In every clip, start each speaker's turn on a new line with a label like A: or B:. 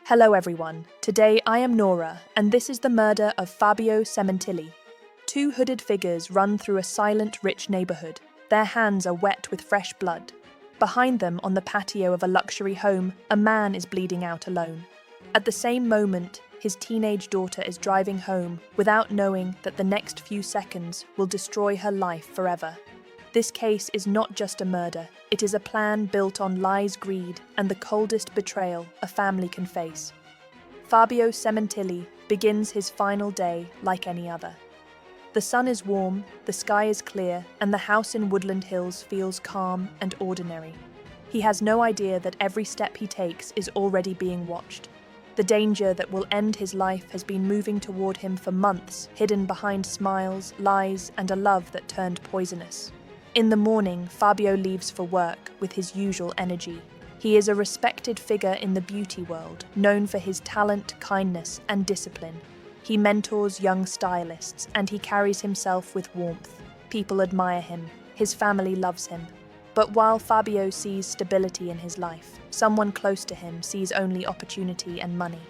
A: Hello everyone, today I am Nora, and this is the murder of Fabio Sementilli. Two hooded figures run through a silent, rich neighborhood. Their hands are wet with fresh blood. Behind them, on the patio of a luxury home, a man is bleeding out alone. At the same moment, his teenage daughter is driving home without knowing that the next few seconds will destroy her life forever. This case is not just a murder, it is a plan built on lies, greed, and the coldest betrayal a family can face. Fabio Sementilli begins his final day like any other. The sun is warm, the sky is clear, and the house in Woodland Hills feels calm and ordinary. He has no idea that every step he takes is already being watched. The danger that will end his life has been moving toward him for months, hidden behind smiles, lies, and a love that turned poisonous. In the morning, Fabio leaves for work with his usual energy. He is a respected figure in the beauty world, known for his talent, kindness, and discipline. He mentors young stylists, and he carries himself with warmth. People admire him. His family loves him. But while Fabio sees stability in his life, someone close to him sees only opportunity and money.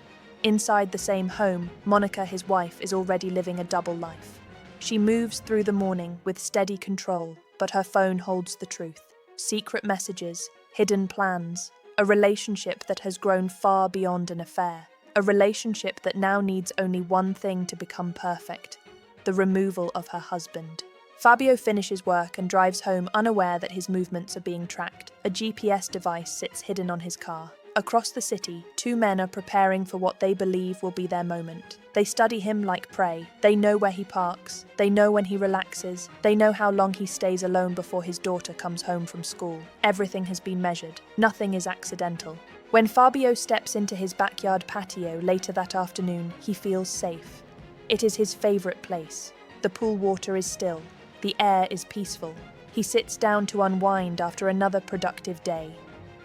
A: Inside the same home, Monica, his wife, is already living a double life. She moves through the morning with steady control, but her phone holds the truth. Secret messages, hidden plans, a relationship that has grown far beyond an affair. A relationship that now needs only one thing to become perfect: the removal of her husband. Fabio finishes work and drives home unaware that his movements are being tracked. A GPS device sits hidden on his car. Across the city, two men are preparing for what they believe will be their moment. They study him like prey. They know where he parks. They know when he relaxes. They know how long he stays alone before his daughter comes home from school. Everything has been measured. Nothing is accidental. When Fabio steps into his backyard patio later that afternoon, he feels safe. It is his favorite place. The pool water is still. The air is peaceful. He sits down to unwind after another productive day.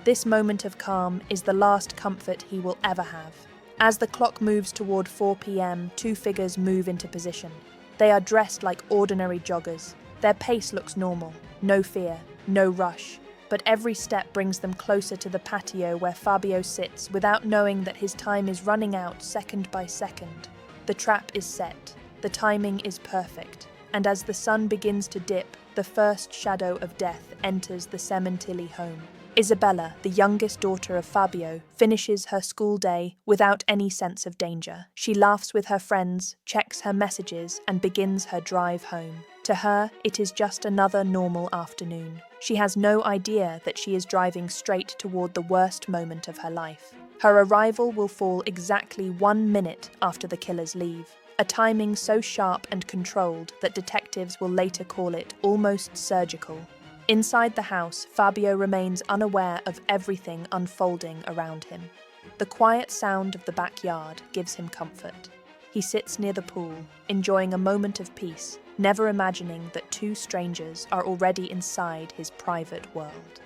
A: This moment of calm is the last comfort he will ever have. As the clock moves toward 4 p.m., two figures move into position. They are dressed like ordinary joggers. Their pace looks normal. No fear, no rush. But every step brings them closer to the patio where Fabio sits without knowing that his time is running out second by second. The trap is set. The timing is perfect. And as the sun begins to dip, the first shadow of death enters the Sementilli home. Isabella, the youngest daughter of Fabio, finishes her school day without any sense of danger. She laughs with her friends, checks her messages, and begins her drive home. To her, it is just another normal afternoon. She has no idea that she is driving straight toward the worst moment of her life. Her arrival will fall exactly 1 minute after the killers leave. A timing so sharp and controlled that detectives will later call it almost surgical. Inside the house, Fabio remains unaware of everything unfolding around him. The quiet sound of the backyard gives him comfort. He sits near the pool, enjoying a moment of peace, never imagining that two strangers are already inside his private world.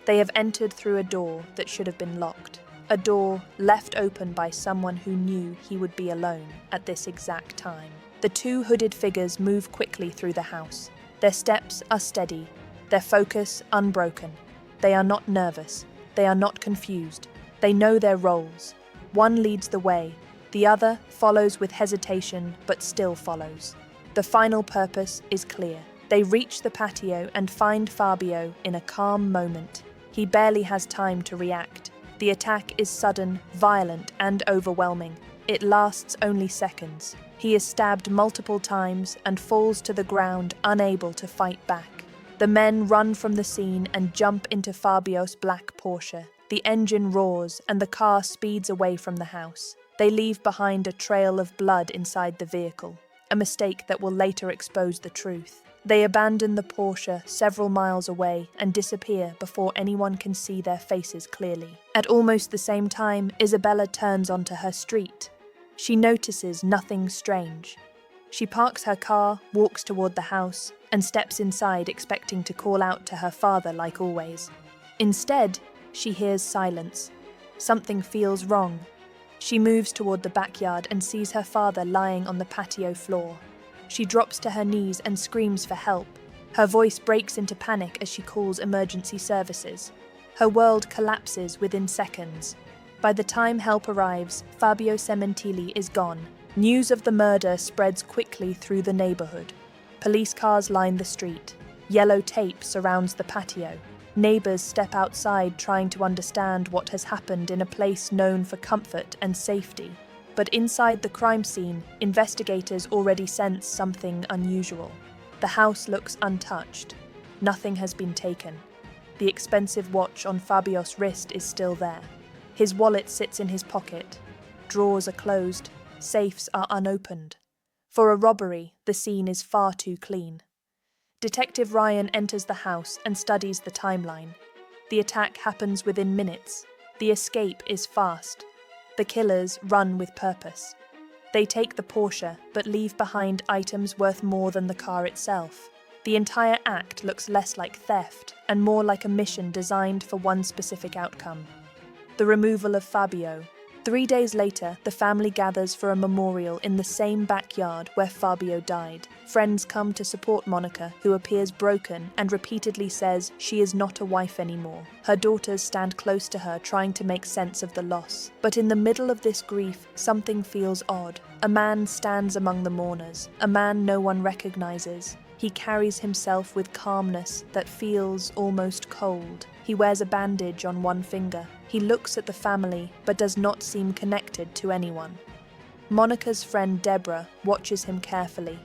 A: They have entered through a door that should have been locked, a door left open by someone who knew he would be alone at this exact time. The two hooded figures move quickly through the house. Their steps are steady, their focus unbroken. They are not nervous. They are not confused. They know their roles. One leads the way. The other follows with hesitation, but still follows. The final purpose is clear. They reach the patio and find Fabio in a calm moment. He barely has time to react. The attack is sudden, violent, and overwhelming. It lasts only seconds. He is stabbed multiple times and falls to the ground, unable to fight back. The men run from the scene and jump into Fabios' black Porsche. The engine roars and the car speeds away from the house. They leave behind a trail of blood inside the vehicle, a mistake that will later expose the truth. They abandon the Porsche several miles away and disappear before anyone can see their faces clearly. At almost the same time, Isabella turns onto her street. She notices nothing strange. She parks her car, walks toward the house, and steps inside expecting to call out to her father like always. Instead, she hears silence. Something feels wrong. She moves toward the backyard and sees her father lying on the patio floor. She drops to her knees and screams for help. Her voice breaks into panic as she calls emergency services. Her world collapses within seconds. By the time help arrives, Fabio Sementilli is gone. News of the murder spreads quickly through the neighborhood. Police cars line the street. Yellow tape surrounds the patio. Neighbors step outside trying to understand what has happened in a place known for comfort and safety. But inside the crime scene, investigators already sense something unusual. The house looks untouched. Nothing has been taken. The expensive watch on Fabios' wrist is still there. His wallet sits in his pocket. Drawers are closed. Safes are unopened. For a robbery, the scene is far too clean. Detective Ryan enters the house and studies the timeline. The attack happens within minutes. The escape is fast. The killers run with purpose. They take the Porsche, but leave behind items worth more than the car itself. The entire act looks less like theft and more like a mission designed for one specific outcome: the removal of Fabio. 3 days later, the family gathers for a memorial in the same backyard where Fabio died. Friends come to support Monica, who appears broken and repeatedly says she is not a wife anymore. Her daughters stand close to her, trying to make sense of the loss. But in the middle of this grief, something feels odd. A man stands among the mourners, a man no one recognizes. He carries himself with calmness that feels almost cold. He wears a bandage on one finger. He looks at the family, but does not seem connected to anyone. Monica's friend Deborah watches him carefully.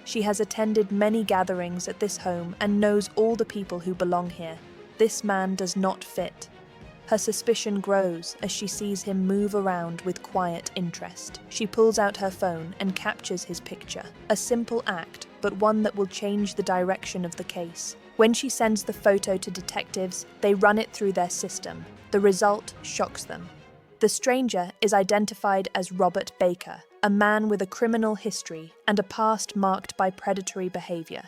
A: She has attended many gatherings at this home and knows all the people who belong here. This man does not fit. Her suspicion grows as she sees him move around with quiet interest. She pulls out her phone and captures his picture. A simple act, but one that will change the direction of the case. When she sends the photo to detectives, they run it through their system. The result shocks them. The stranger is identified as Robert Baker, a man with a criminal history and a past marked by predatory behavior.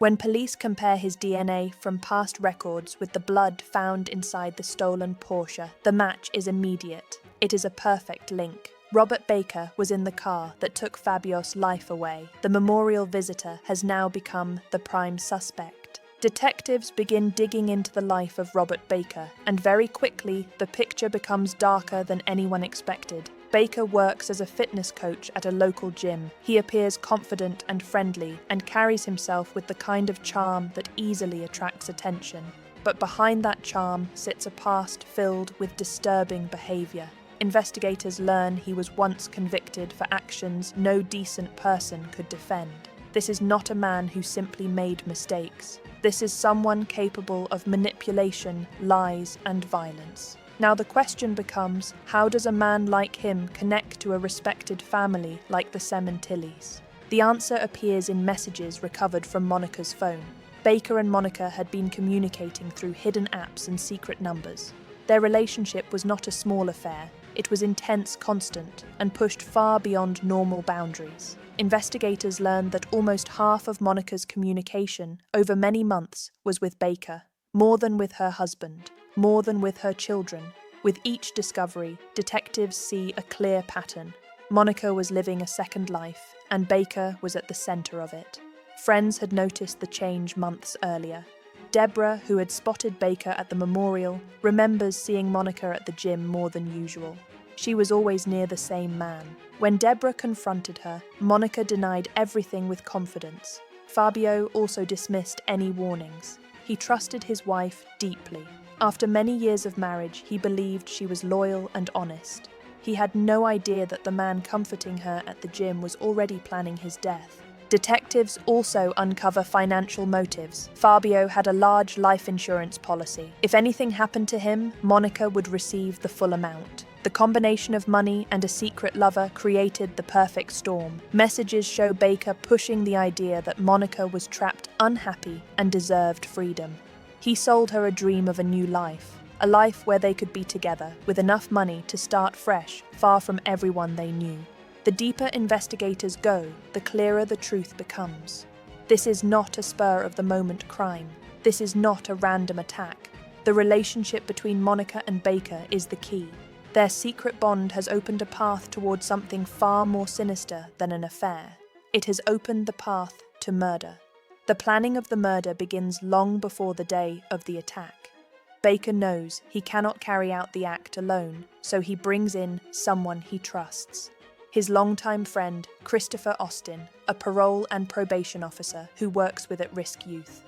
A: When police compare his DNA from past records with the blood found inside the stolen Porsche, the match is immediate. It is a perfect link. Robert Baker was in the car that took Fabios' life away. The memorial visitor has now become the prime suspect. Detectives begin digging into the life of Robert Baker, and very quickly the picture becomes darker than anyone expected. Baker works as a fitness coach at a local gym. He appears confident and friendly and carries himself with the kind of charm that easily attracts attention. But behind that charm sits a past filled with disturbing behavior. Investigators learn he was once convicted for actions no decent person could defend. This is not a man who simply made mistakes. This is someone capable of manipulation, lies, and violence. Now the question becomes, how does a man like him connect to a respected family like the Sementillis? The answer appears in messages recovered from Monica's phone. Baker and Monica had been communicating through hidden apps and secret numbers. Their relationship was not a small affair. It was intense, constant, and pushed far beyond normal boundaries. Investigators learned that almost half of Monica's communication over many months was with Baker, more than with her husband, more than with her children. With each discovery, detectives see a clear pattern. Monica was living a second life, and Baker was at the center of it. Friends had noticed the change months earlier. Deborah, who had spotted Baker at the memorial, remembers seeing Monica at the gym more than usual. She was always near the same man. When Deborah confronted her, Monica denied everything with confidence. Fabio also dismissed any warnings. He trusted his wife deeply. After many years of marriage, he believed she was loyal and honest. He had no idea that the man comforting her at the gym was already planning his death. Detectives also uncover financial motives. Fabio had a large life insurance policy. If anything happened to him, Monica would receive the full amount. The combination of money and a secret lover created the perfect storm. Messages show Baker pushing the idea that Monica was trapped unhappy and deserved freedom. He sold her a dream of a new life, a life where they could be together, with enough money to start fresh, far from everyone they knew. The deeper investigators go, the clearer the truth becomes. This is not a spur-of-the-moment crime. This is not a random attack. The relationship between Monica and Baker is the key. Their secret bond has opened a path toward something far more sinister than an affair. It has opened the path to murder. The planning of the murder begins long before the day of the attack. Baker knows he cannot carry out the act alone, so he brings in someone he trusts. His longtime friend, Christopher Austin, a parole and probation officer who works with at-risk youth.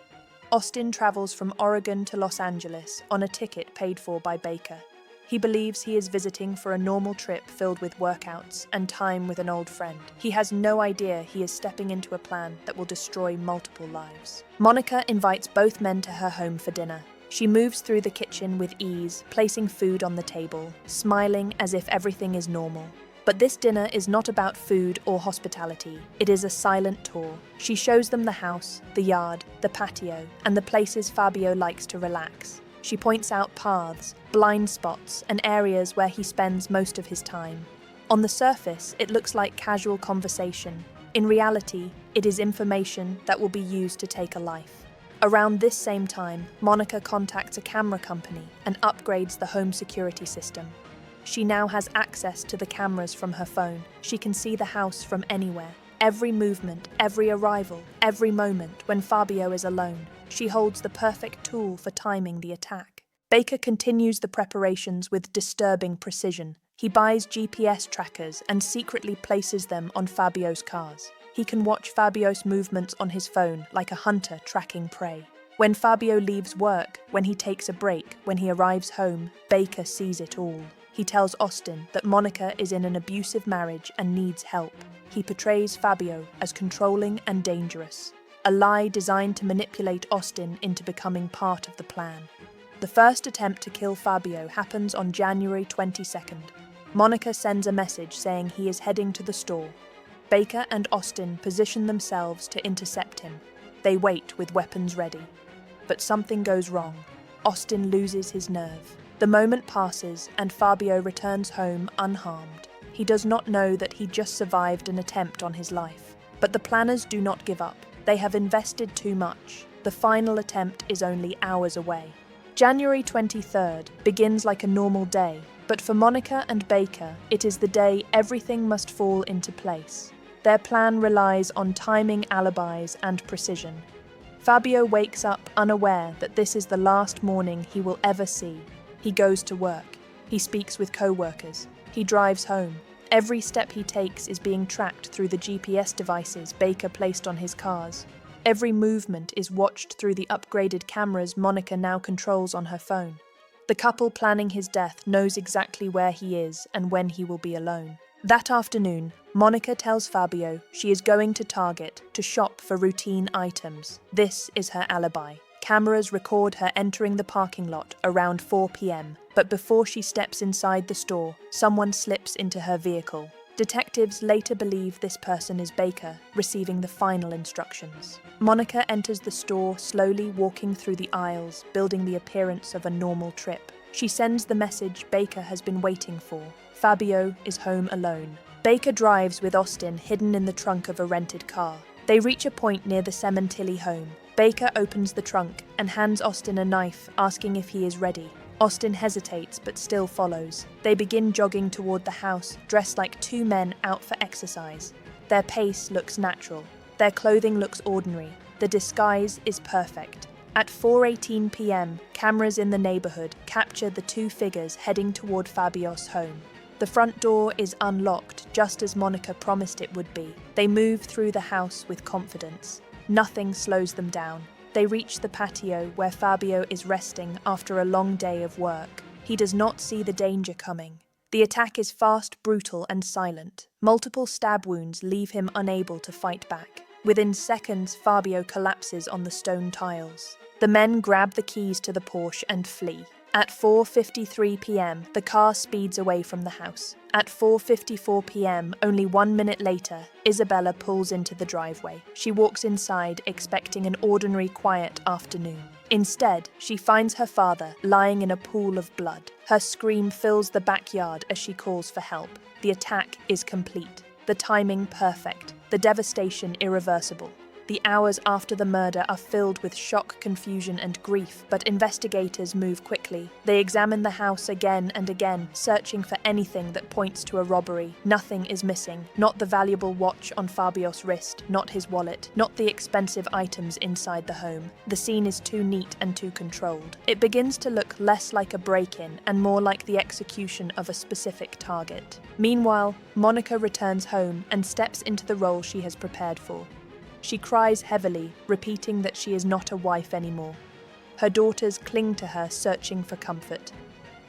A: Austin travels from Oregon to Los Angeles on a ticket paid for by Baker. He believes he is visiting for a normal trip filled with workouts and time with an old friend. He has no idea he is stepping into a plan that will destroy multiple lives. Monica invites both men to her home for dinner. She moves through the kitchen with ease, placing food on the table, smiling as if everything is normal. But this dinner is not about food or hospitality. It is a silent tour. She shows them the house, the yard, the patio, and the places Fabio likes to relax. She points out paths, blind spots, and areas where he spends most of his time. On the surface, it looks like casual conversation. In reality, it is information that will be used to take a life. Around this same time, Monica contacts a camera company and upgrades the home security system. She now has access to the cameras from her phone. She can see the house from anywhere. Every movement, every arrival, every moment when Fabio is alone. She holds the perfect tool for timing the attack. Baker continues the preparations with disturbing precision. He buys GPS trackers and secretly places them on Fabio's cars. He can watch Fabios' movements on his phone like a hunter tracking prey. When Fabio leaves work, when he takes a break, when he arrives home, Baker sees it all. He tells Austin that Monica is in an abusive marriage and needs help. He portrays Fabio as controlling and dangerous, a lie designed to manipulate Austin into becoming part of the plan. The first attempt to kill Fabio happens on January 22nd. Monica sends a message saying he is heading to the store. Baker and Austin position themselves to intercept him. They wait with weapons ready. But something goes wrong. Austin loses his nerve. The moment passes and Fabio returns home unharmed. He does not know that he just survived an attempt on his life. But the planners do not give up. They have invested too much. The final attempt is only hours away. January 23rd begins like a normal day, but for Monica and Baker, it is the day everything must fall into place. Their plan relies on timing, alibis, and precision. Fabio wakes up unaware that this is the last morning he will ever see. He goes to work. He speaks with co-workers. He drives home. Every step he takes is being tracked through the GPS devices Baker placed on his cars. Every movement is watched through the upgraded cameras Monica now controls on her phone. The couple planning his death knows exactly where he is and when he will be alone. That afternoon, Monica tells Fabio she is going to Target to shop for routine items. This is her alibi. Cameras record her entering the parking lot around 4 p.m, but before she steps inside the store, someone slips into her vehicle. Detectives later believe this person is Baker, receiving the final instructions. Monica enters the store, slowly walking through the aisles, building the appearance of a normal trip. She sends the message Baker has been waiting for. Fabio is home alone. Baker drives with Austin hidden in the trunk of a rented car. They reach a point near the Sementilli home. Baker opens the trunk and hands Austin a knife, asking if he is ready. Austin hesitates but still follows. They begin jogging toward the house, dressed like two men out for exercise. Their pace looks natural. Their clothing looks ordinary. The disguise is perfect. At 4:18 p.m, cameras in the neighborhood capture the two figures heading toward Fabios' home. The front door is unlocked, just as Monica promised it would be. They move through the house with confidence. Nothing slows them down. They reach the patio where Fabio is resting after a long day of work. He does not see the danger coming. The attack is fast, brutal, and silent. Multiple stab wounds leave him unable to fight back. Within seconds, Fabio collapses on the stone tiles. The men grab the keys to the Porsche and flee. At 4:53 p.m, the car speeds away from the house. At 4:54 p.m, only 1 minute later, Isabella pulls into the driveway. She walks inside, expecting an ordinary, quiet afternoon. Instead, she finds her father lying in a pool of blood. Her scream fills the backyard as she calls for help. The attack is complete. The timing perfect. The devastation irreversible. The hours after the murder are filled with shock, confusion, and grief, but investigators move quickly. They examine the house again and again, searching for anything that points to a robbery. Nothing is missing. Not the valuable watch on Fabios' wrist, not his wallet, not the expensive items inside the home. The scene is too neat and too controlled. It begins to look less like a break-in and more like the execution of a specific target. Meanwhile, Monica returns home and steps into the role she has prepared for. She cries heavily, repeating that she is not a wife anymore. Her daughters cling to her, searching for comfort.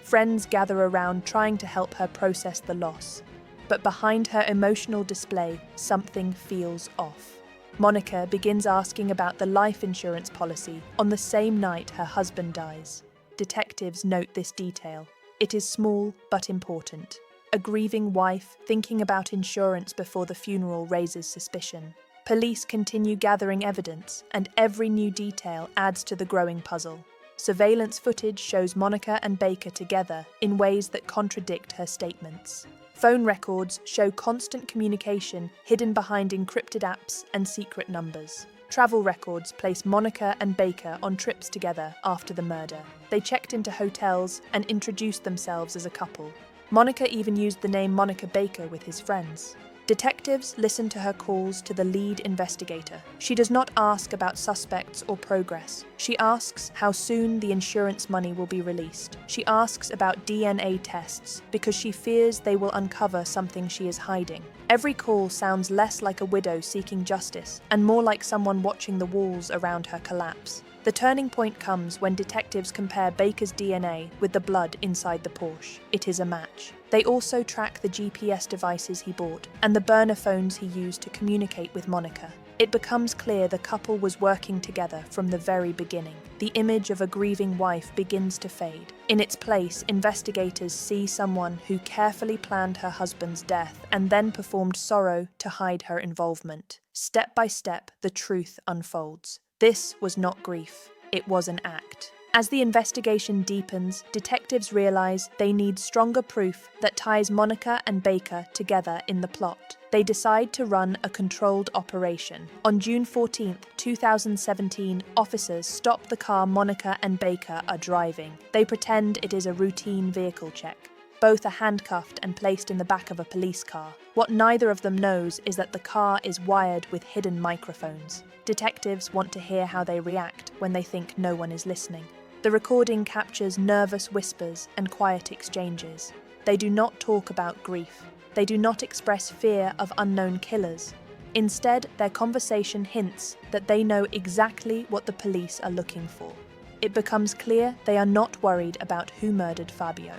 A: Friends gather around, trying to help her process the loss. But behind her emotional display, something feels off. Monica begins asking about the life insurance policy on the same night her husband dies. Detectives note this detail. It is small but important. A grieving wife thinking about insurance before the funeral raises suspicion. Police continue gathering evidence, and every new detail adds to the growing puzzle. Surveillance footage shows Monica and Baker together in ways that contradict her statements. Phone records show constant communication hidden behind encrypted apps and secret numbers. Travel records place Monica and Baker on trips together after the murder. They checked into hotels and introduced themselves as a couple. Monica even used the name Monica Baker with his friends. Detectives listen to her calls to the lead investigator. She does not ask about suspects or progress. She asks how soon the insurance money will be released. She asks about DNA tests because she fears they will uncover something she is hiding. Every call sounds less like a widow seeking justice and more like someone watching the walls around her collapse. The turning point comes when detectives compare Baker's DNA with the blood inside the Porsche. It is a match. They also track the GPS devices he bought and the burner phones he used to communicate with Monica. It becomes clear the couple was working together from the very beginning. The image of a grieving wife begins to fade. In its place, investigators see someone who carefully planned her husband's death and then performed sorrow to hide her involvement. Step by step, the truth unfolds. This was not grief, it was an act. As the investigation deepens, detectives realize they need stronger proof that ties Monica and Baker together in the plot. They decide to run a controlled operation. On June 14, 2017, officers stop the car Monica and Baker are driving. They pretend it is a routine vehicle check. Both are handcuffed and placed in the back of a police car. What neither of them knows is that the car is wired with hidden microphones. Detectives want to hear how they react when they think no one is listening. The recording captures nervous whispers and quiet exchanges. They do not talk about grief. They do not express fear of unknown killers. Instead, their conversation hints that they know exactly what the police are looking for. It becomes clear they are not worried about who murdered Fabio.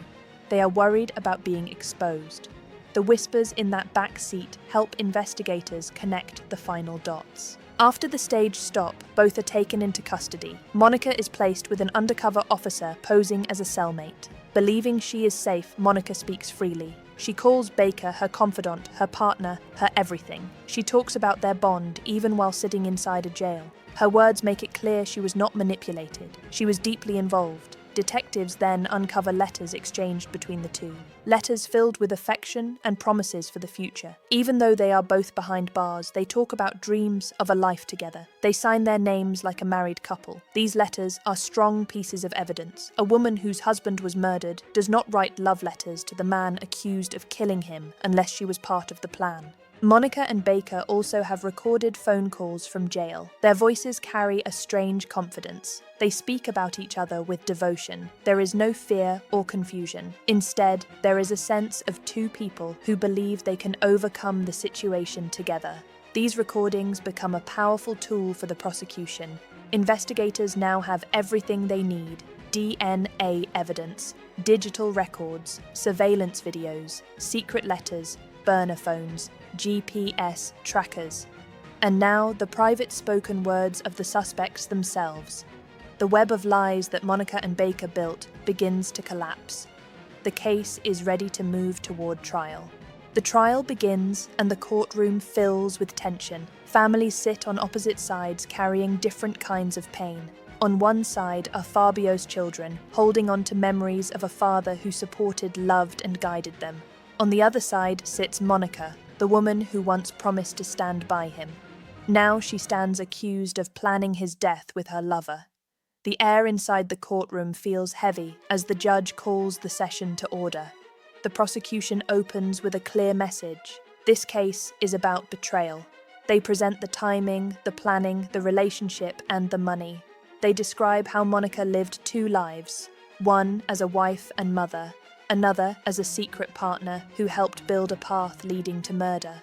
A: They are worried about being exposed. The whispers in that back seat help investigators connect the final dots. After the stage stop, both are taken into custody. Monica is placed with an undercover officer posing as a cellmate. Believing she is safe, Monica speaks freely. She calls Baker her confidant, her partner, her everything. She talks about their bond even while sitting inside a jail. Her words make it clear she was not manipulated. She was deeply involved. Detectives then uncover letters exchanged between the two. Letters filled with affection and promises for the future. Even though they are both behind bars, they talk about dreams of a life together. They sign their names like a married couple. These letters are strong pieces of evidence. A woman whose husband was murdered does not write love letters to the man accused of killing him unless she was part of the plan. Monica and Baker also have recorded phone calls from jail. Their voices carry a strange confidence. They speak about each other with devotion. There is no fear or confusion. Instead, there is a sense of two people who believe they can overcome the situation together. These recordings become a powerful tool for the prosecution. Investigators now have everything they need: DNA evidence, digital records, surveillance videos, secret letters, burner phones, GPS trackers, and now the private spoken words of the suspects themselves. The web of lies that Monica and Baker built begins to collapse. The case is ready to move toward trial. The trial begins and the courtroom fills with tension. Families sit on opposite sides carrying different kinds of pain. On one side are Fabio's children, holding on to memories of a father who supported, loved, and guided them. On the other side sits Monica, the woman who once promised to stand by him. Now she stands accused of planning his death with her lover. The air inside the courtroom feels heavy as the judge calls the session to order. The prosecution opens with a clear message. This case is about betrayal. They present the timing, the planning, the relationship, and the money. They describe how Monica lived two lives, one as a wife and mother, another as a secret partner who helped build a path leading to murder.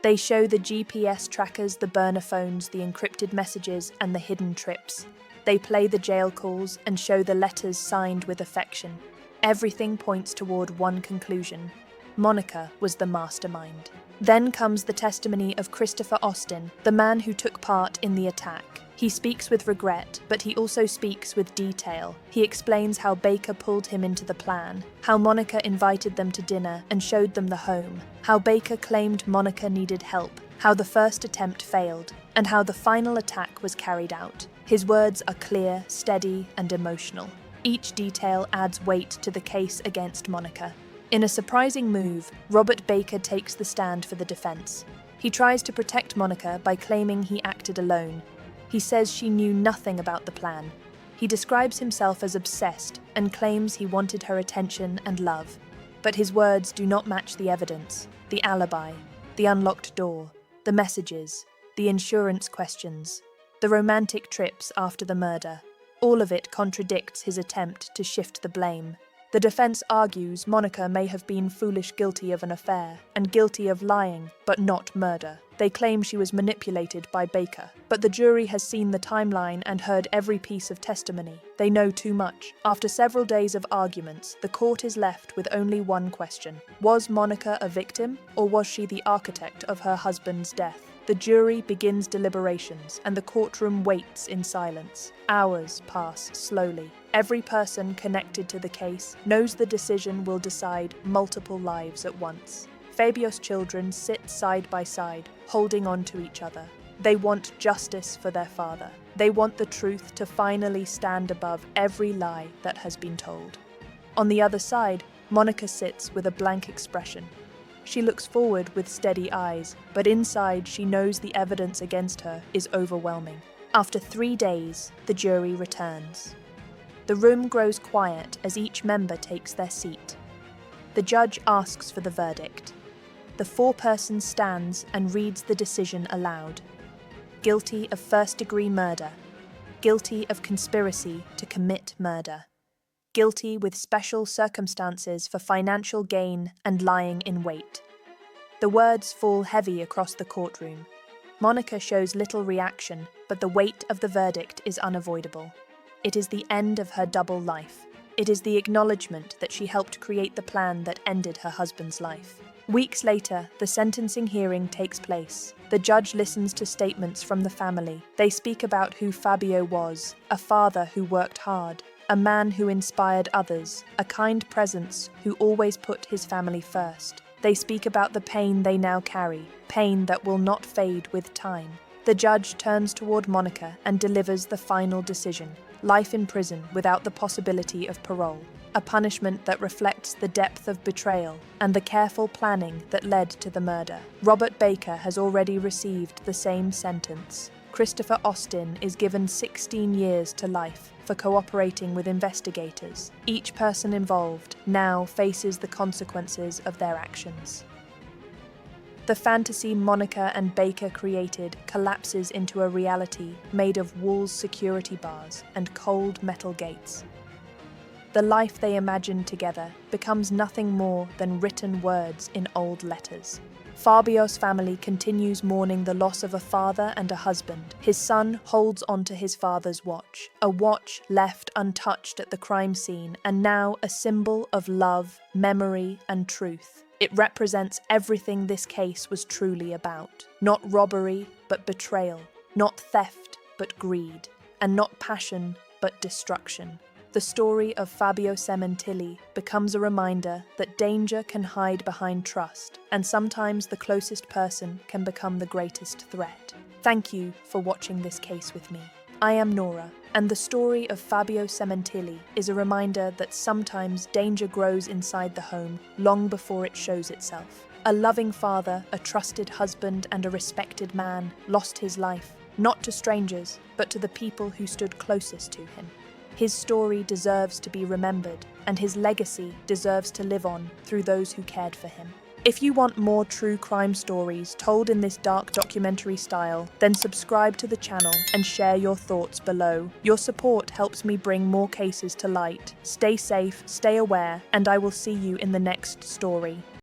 A: They show the GPS trackers, the burner phones, the encrypted messages, and the hidden trips. They play the jail calls and show the letters signed with affection. Everything points toward one conclusion. Monica was the mastermind. Then comes the testimony of Christopher Austin, the man who took part in the attack. He speaks with regret, but he also speaks with detail. He explains how Baker pulled him into the plan, how Monica invited them to dinner and showed them the home, how Baker claimed Monica needed help, how the first attempt failed, and how the final attack was carried out. His words are clear, steady, and emotional. Each detail adds weight to the case against Monica. In a surprising move, Robert Baker takes the stand for the defense. He tries to protect Monica by claiming he acted alone. He says she knew nothing about the plan. He describes himself as obsessed and claims he wanted her attention and love. But his words do not match the evidence, the alibi, the unlocked door, the messages, the insurance questions, the romantic trips after the murder. All of it contradicts his attempt to shift the blame. The defense argues Monica may have been foolish, guilty of an affair, and guilty of lying, but not murder. They claim she was manipulated by Baker. But the jury has seen the timeline and heard every piece of testimony. They know too much. After several days of arguments, the court is left with only one question. Was Monica a victim, or was she the architect of her husband's death? The jury begins deliberations, and the courtroom waits in silence. Hours pass slowly. Every person connected to the case knows the decision will decide multiple lives at once. Fabios' children sit side by side, holding on to each other. They want justice for their father. They want the truth to finally stand above every lie that has been told. On the other side, Monica sits with a blank expression. She looks forward with steady eyes, but inside she knows the evidence against her is overwhelming. After 3 days, the jury returns. The room grows quiet as each member takes their seat. The judge asks for the verdict. The foreperson stands and reads the decision aloud. Guilty of first-degree murder. Guilty of conspiracy to commit murder. Guilty with special circumstances for financial gain and lying in wait. The words fall heavy across the courtroom. Monica shows little reaction, but the weight of the verdict is unavoidable. It is the end of her double life. It is the acknowledgement that she helped create the plan that ended her husband's life. Weeks later, the sentencing hearing takes place. The judge listens to statements from the family. They speak about who Fabio was, a father who worked hard, a man who inspired others, a kind presence who always put his family first. They speak about the pain they now carry, pain that will not fade with time. The judge turns toward Monica and delivers the final decision: life in prison without the possibility of parole, a punishment that reflects the depth of betrayal and the careful planning that led to the murder. Robert Baker has already received the same sentence. Christopher Austin is given 16 years to life for cooperating with investigators. Each person involved now faces the consequences of their actions. The fantasy Monica and Baker created collapses into a reality made of walls, security bars, and cold metal gates. The life they imagined together becomes nothing more than written words in old letters. Fabios' family continues mourning the loss of a father and a husband. His son holds onto his father's watch, a watch left untouched at the crime scene and now a symbol of love, memory, and truth. It represents everything this case was truly about. Not robbery, but betrayal. Not theft, but greed. And not passion, but destruction. The story of Fabio Sementilli becomes a reminder that danger can hide behind trust, and sometimes the closest person can become the greatest threat. Thank you for watching this case with me. I am Nora, and the story of Fabio Sementilli is a reminder that sometimes danger grows inside the home long before it shows itself. A loving father, a trusted husband, and a respected man lost his life, not to strangers, but to the people who stood closest to him. His story deserves to be remembered, and his legacy deserves to live on through those who cared for him. If you want more true crime stories told in this dark documentary style, then subscribe to the channel and share your thoughts below. Your support helps me bring more cases to light. Stay safe, stay aware, and I will see you in the next story.